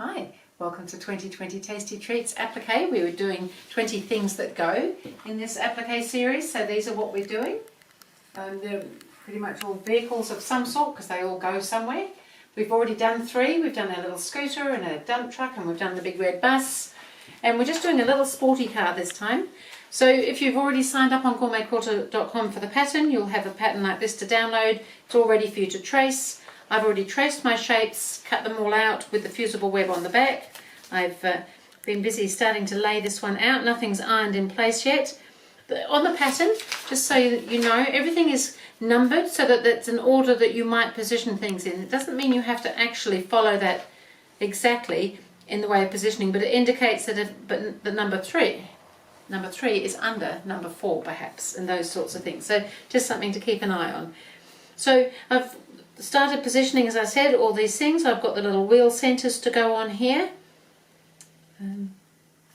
Hi, welcome to 2020 Tasty Treats Applique. We were doing 20 things that go in this applique series, so these are what we're doing. They're pretty much all vehicles of some sort because they all go somewhere. We've already done 3. We've done a little scooter and a dump truck, and we've done the big red bus. And we're just doing a little sporty car this time. So if you've already signed up on GourmetQuilter.com for the pattern, you'll have a pattern like this to download. It's all ready for you to trace. I've already traced my shapes, cut them all out with the fusible web on the back. I've been busy starting to lay this one out. Nothing's ironed in place yet. But on the pattern, just so you know, everything is numbered so that it's an order that you might position things in. It doesn't mean you have to actually follow that exactly in the way of positioning, but it indicates that the number 3 is under number 4 perhaps, and those sorts of things. So just something to keep an eye on. So I've started positioning, as I said, all these things. I've got the little wheel centres to go on here.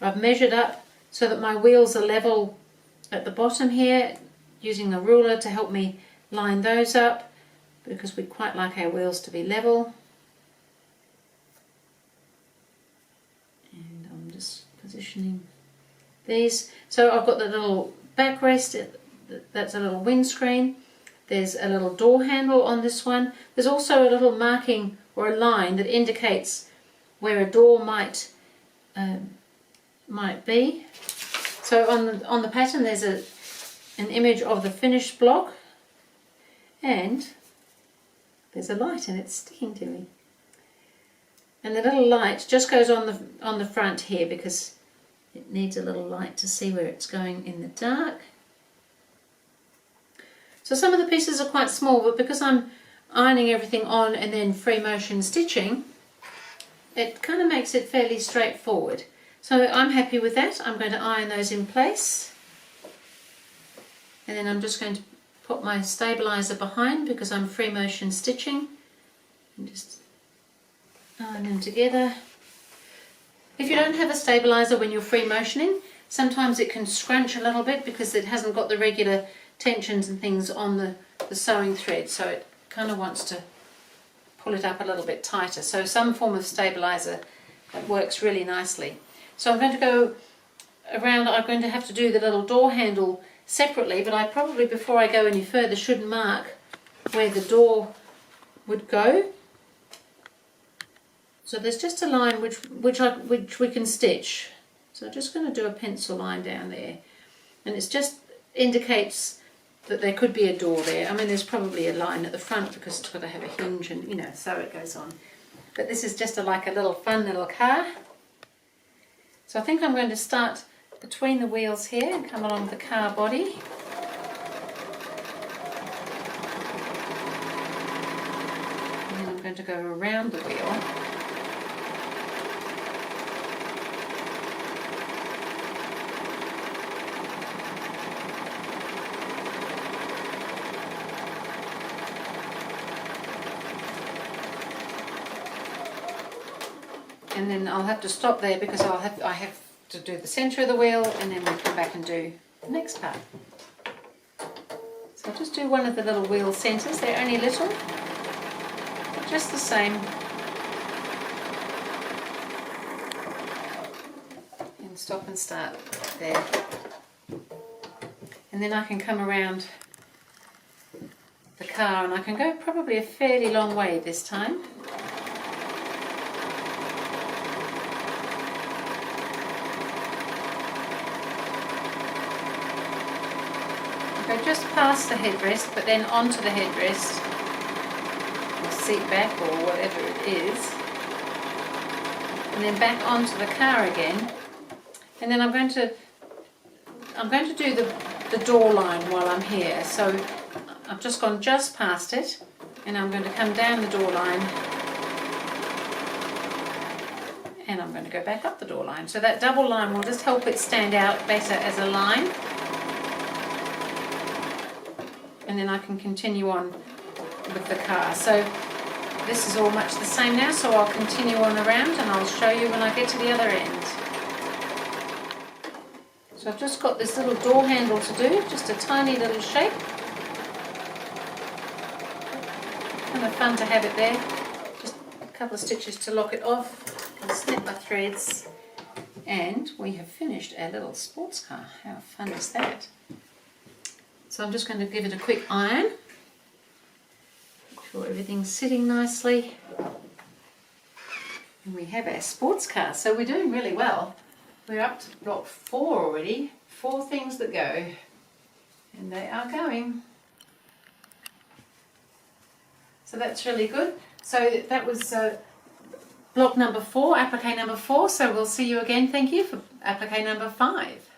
I've measured up so that my wheels are level at the bottom here, using a ruler to help me line those up, because we'd quite like our wheels to be level. And I'm just positioning these. So I've got the little backrest, that's a little windscreen. There's a little door handle on this one. There's also a little marking or a line that indicates where a door might be. So on the pattern there's an image of the finished block, and there's a light and it's sticking to me. And the little light just goes on the front here because it needs a little light to see where it's going in the dark. So some of the pieces are quite small, but because I'm ironing everything on and then free motion stitching, it kind of makes it fairly straightforward. So I'm happy with that. I'm going to iron those in place. And then I'm just going to put my stabiliser behind because I'm free motion stitching. And just iron them together. If you don't have a stabiliser when you're free motioning, sometimes it can scrunch a little bit because it hasn't got the regular tensions and things on the sewing thread, so it kind of wants to pull it up a little bit tighter. So some form of stabiliser that works really nicely. So I'm going to go around. I'm going to have to do the little door handle separately, but I probably, before I go any further, should mark where the door would go. So there's just a line which we can stitch. So I'm just going to do a pencil line down there, and it just indicates that there could be a door there. I mean, there's probably a line at the front because it's got to have a hinge, and so it goes on. But this is just like a little fun little car. So I think I'm going to start between the wheels here and come along the car body. And then I'm going to go around the wheel. And then I'll have to stop there because I have to do the centre of the wheel, and then we'll come back and do the next part. So I'll just do one of the little wheel centres. They're only little, but just the same. And stop and start there. And then I can come around the car, and I can go probably a fairly long way this time. Go just past the headrest, but then onto the headrest, or seat back, or whatever it is, and then back onto the car again. And then I'm going to do the door line while I'm here. So I've just gone just past it, and I'm going to come down the door line, and I'm going to go back up the door line. So that double line will just help it stand out better as a line. And then I can continue on with the car. So this is all much the same now, so I'll continue on around and I'll show you when I get to the other end. So I've just got this little door handle to do, just a tiny little shape. Kind of fun to have it there. Just a couple of stitches to lock it off. snip my threads, and we have finished our little sports car. How fun is that? So I'm just going to give it a quick iron. Make sure everything's sitting nicely. And we have our sports car. So we're doing really well. We're up to block 4 already. 4 things that go. And they are going. So that's really good. So that was block number 4, applique number 4. So we'll see you again. Thank you for applique number 5.